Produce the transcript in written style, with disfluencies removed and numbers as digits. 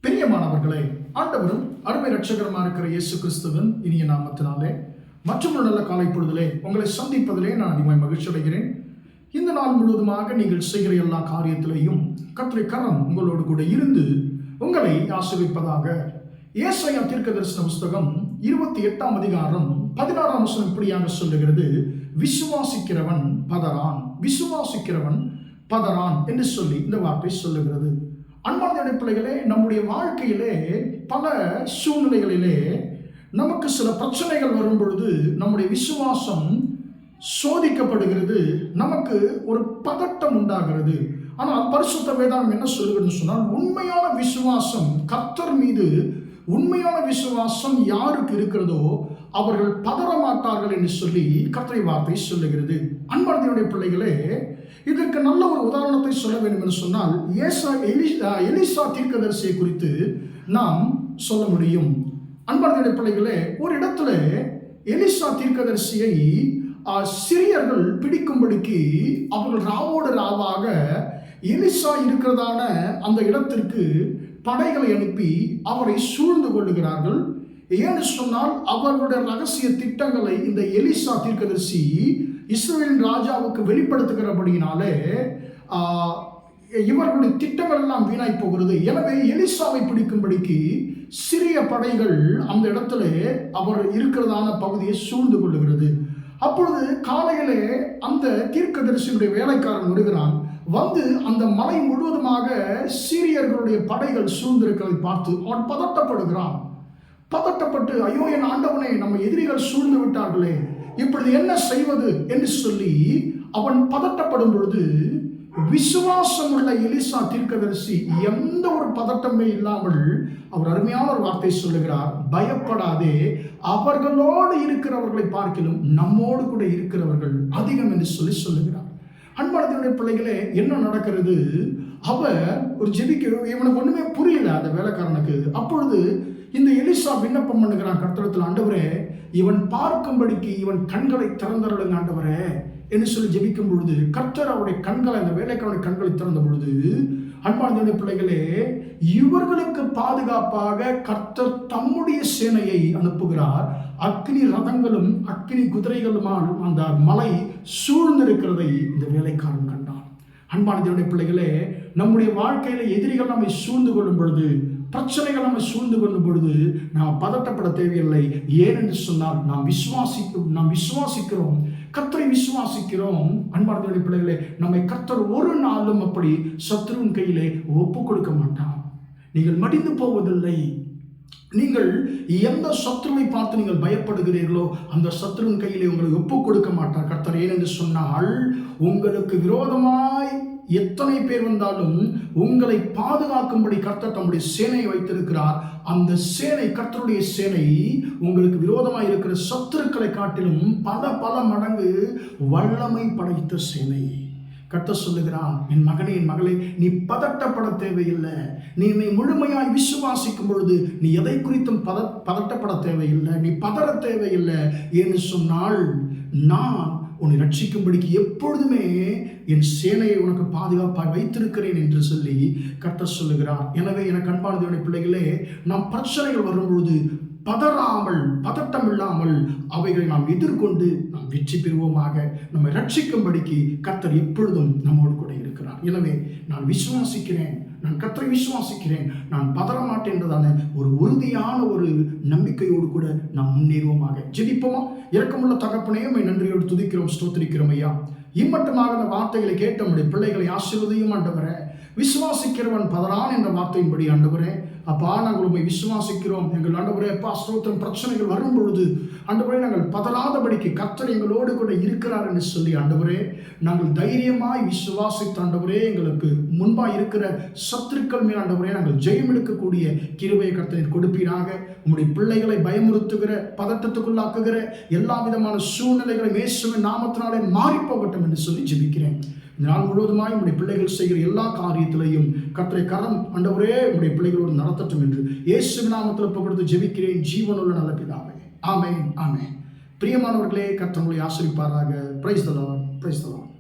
பிரியமானவர்களே, ஆண்டவரும் அருமை ரட்சகரமாக இருக்கிற இயேசு கிறிஸ்துவின் இனிய நாமத்தினாலே மற்றும் ஒரு நல்ல காலை பொழுதிலே உங்களை சந்திப்பதிலே நான் அதிகமாக மகிழ்ச்சி அடைகிறேன். இந்த நாள் முழுவதுமாக நீங்கள் செய்கிற எல்லா காரியத்திலேயும் கர்த்தருடைய கரம் உங்களோடு கூட இருந்து உங்களை ஆசீர்வதிப்பதாக. ஏசாயா தீர்க்கதரிசன புஸ்தகம் 28ஆம் அதிகாரம் 16ஆம் வசனம் இப்படியாக சொல்லுகிறது, விசுவாசிக்கிறவன் பதறான், விசுவாசிக்கிறவன் பதறான் என்று சொல்லி இந்த வார்த்தை சொல்லுகிறது. அன்பான பிள்ளைகளே, நம்முடைய வாழ்க்கையிலே பல சூழ்நிலைகளிலே நமக்கு சில பிரச்சனைகள் வரும் பொழுது நம்முடைய விசுவாசம் சோதிக்கப்படுகிறது, நமக்கு ஒரு பதட்டம் உண்டாகிறது. ஆனால் பரிசுத்த வேதாகம் என்ன சொல்லுகிறதுன்னு சொன்னால், உண்மையான விசுவாசம் கர்த்தர் மீது உண்மையான விசுவாசம் யாருக்கு இருக்கிறதோ அவர்கள் பதற மாட்டார்கள் என்று சொல்லி கர்த்தருடைய வார்த்தை சொல்லுகிறது. அன்பான பிள்ளைகளே, இதற்கு நல்ல ஒரு உதாரணத்தை சொல்ல வேண்டும் என்று சொன்னால் எலிசா தீர்க்கதரிசியை குறித்து நாம் சொல்ல முடியும். அன்பான பிள்ளைகளே, ஒரு இடத்துல எலிசா தீர்க்கதரிசியை சிரியர்கள் பிடிக்கும்படிக்கு அவர்கள் ராவோடு ராவாக எலிசா இருக்கிறதான அந்த இடத்திற்கு படைகளை அனுப்பி அவரை சூழ்ந்து கொள்ளுகிறார்கள். ஏன்னு சொன்னால், அவர்களுடைய ரகசிய திட்டங்களை இந்த எலிசா தீர்க்கதரிசி இஸ்ரவேலின் ராஜாவுக்கு வெளிப்படுத்துகிறபடியினாலே இவர்களுடைய திட்டங்கள் எல்லாம் வீணாய் போகிறது. எனவே எலிசாவை பிடிக்கும்படிக்கு சிறிய படைகள் அந்த இடத்துல அவர் இருக்கிறதான பகுதியை சூழ்ந்து கொள்ளுகிறது. அப்பொழுது காலையிலே அந்த தீர்க்கதரிசியுடைய வேலைக்காரன் வருகிறான். வந்து அந்த மலை முழுவதுமாக சீரியர்களுடைய படைகள் சூழ்ந்திருக்கிறதை பார்த்து அவன் பதட்டப்படுகிறான். பதட்டப்பட்டு, ஐயோ என் ஆண்டவனே, நம்ம எதிரிகள் சூழ்ந்து விட்டார்களே, இப்பொழுது என்ன செய்வது என்று சொல்லி அவன் பதட்டப்படும் பொழுது விசுவாசம் உள்ள எலிசா தீர்க்கதரிசி எந்த ஒரு பதட்டமே இல்லாமல் அவர் அருமையான ஒரு வார்த்தை சொல்லுகிறார், பயப்படாதே, அவர்களோடு இருக்கிறவர்களை பார்க்கிலும் நம்மோடு கூட இருக்கிறவர்கள் அதிகம் என்று சொல்லி சொல்லுகிறார். அன்பானவருடைய பிள்ளைகளே, என்ன நடக்கிறது? அவர் ஒரு இவனுக்கு ஒண்ணுமே புரியல அந்த வேலைக்காரனுக்கு. அப்பொழுது இந்த எலிசா விண்ணப்பம் பண்ணுகிறான் கர்த்தரிடத்தில், ஆண்டவரே, இவன் பார்க்கும்படிக்கு இவன் கண்களை திறந்தருளுங்க ஆண்டவரே என்று சொல்லி ஜெபிக்கும் பொழுது கர்த்தர் அவருடைய கண்களை, அந்த வேலைக்காரனுடைய கண்களை திறந்த பொழுது, அன்பான பிள்ளைகளே, இவர்களுக்கு பாதுகாப்பாக கர்த்தர் தம்முடைய சேனையை அனுப்புகிறார். அக்னி ரதங்களும் அக்னி குதிரைகளுமால் அந்த மலை சூழ்ந்திருக்கிறதை இந்த வேலைக்காரன் கண்டான். அன்பான தேவனுடைய பிள்ளைகளே, நம்முடைய வாழ்க்கையில எதிரிகள் நம்மை சூழ்ந்து கொள்ளும் பொழுது, பிரச்சனைகள் நம்மை சூழ்ந்து கொள்ளும் பொழுது நாம் பதட்டப்பட தேவையில்லை. ஏனென்று சொன்னால் நாம் விசுவாசிக்கிறோம், கர்த்தரை விசுவாசிக்கிறோம். அன்பான பிள்ளைகளே, நம்மை கர்த்தர் ஒரு நாளும் அப்படி சத்ருவின் கையிலே ஒப்பு கொடுக்க மாட்டான். நீங்கள் மடிந்து போவதில்லை. நீங்கள் எந்த சத்ருவை பார்த்து நீங்கள் பயப்படுகிறீர்களோ அந்த சத்ருவின் கையிலே உங்களை ஒப்பு கொடுக்க மாட்டார் கர்த்தர். ஏனென்று சொன்னால், உங்களுக்கு விரோதமாய் எத்தனை பேர் வந்தாலும் உங்களை பாதுகாக்கும்படி கர்த்தர் தம்முடைய சேனையை வைத்திருக்கிறார். அந்த சேனை, கர்த்தருடைய சேனை, உங்களுக்கு விரோதமாக இருக்கிற சத்துருக்களை காட்டிலும் பல பல மடங்கு வல்லமை படைத்த சேனை. கர்த்தர் சொல்லுகிறான், என் மகனே, என் மகளே, நீ பதட்டப்பட தேவையில்லை. நீ என்னை முழுமையாய் விசுவாசிக்கும் பொழுது நீ எதை குறித்தும் பதட்டப்பட தேவையில்லை, நீ பதற தேவையில்லை. என்று சொன்னால், நான் உன்னை ரட்சிக்கும்படிக்கு எப்பொழுதுமே என் சேனையை உனக்கு பாதுகாப்பாக வைத்திருக்கிறேன் என்று சொல்லி கர்த்தர் சொல்லுகிறார். எனவே எனக்கு அன்பான தேவனுடைய பிள்ளைகளே, நாம் பிரச்சனைகள் வரும்பொழுது பதறாமல், பதட்டம் இல்லாமல் அவைகளை நாம் எதிர்கொண்டு நாம் வெற்றி பெறுவோமாக. நம்மை ரட்சிக்கும்படிக்கு கர்த்தர் எப்பொழுதும் நம்மோடு கூட இருக்கிறார். எனவே நான் விசுவாசிக்கிறேன், நான் கர்த்தரை விசுவாசிக்கிறேன், நான் பதற மாட்டேன் என்றதான ஒரு உறுதியான ஒரு நம்பிக்கையோடு கூட நாம் முன்னேறுவோமாக. ஜெபிப்போமா? இரக்கமுள்ள தகப்பனே, உம்மை நன்றியோடு துதிக்கிறோம், ஸ்தோத்திரிக்கிறோம் ஐயா. இம்மட்டுமாக அந்த வார்த்தைகளை கேட்ட நம்முடைய பிள்ளைகளை ஆசீர்வதியும் ஆண்டவரே. விசுவாசிக்கிறவன் பதறான் என்ற வார்த்தையின்படி ஆண்டவரே, அப்பா, நாங்கள் உண்மை விசுவாசிக்கிறோம். எங்கள் ஆண்டவரே, அப்பா ஸ்தோத்திரம், பிரச்சனைகள் வரும் பொழுது ஆண்டவரே நாங்கள் பதறாதபடிக்கு கர்த்தர் எங்களோடு கூட இருக்கிறார் என்று சொல்லி ஆண்டவரே நாங்கள் தைரியமாய் விசுவாசித்த ஆண்டவரே, எங்களுக்கு முன்பாக இருக்கிற சத்துருக்கள் மேல் ஆண்டவரே நாங்கள் ஜெயம் எடுக்கக்கூடிய கிருபையை கர்த்தர் கொடுப்பீராக. உம்முடைய பிள்ளைகளை பயமுறுத்துகிற, பதட்டத்துக்குள்ளாக்குகிற எல்லா விதமான சூழ்நிலைகளை இயேசுவின் நாமத்தினாலே மாறி போகட்டும் என்று சொல்லி ஜெபிக்கிறேன். இந்த நாள் முழுவதுமாய் உடைய பிள்ளைகள் செய்கிற எல்லா காரியத்திலையும் கர்த்தரை கரம் ஆண்டவரே உடைய பிள்ளைகளோடு நடத்தட்டும் என்று இயேசுவின் நாமத்தில் பகிர்ந்து ஜெபிக்கிறேன், ஜீவனுள்ள நல்ல பிதாவே. ஆமென், ஆமென். பிரியமானவர்களே, கர்த்தர் உங்களை ஆசீர்வதிப்பாராக. Praise the Lord, praise the Lord.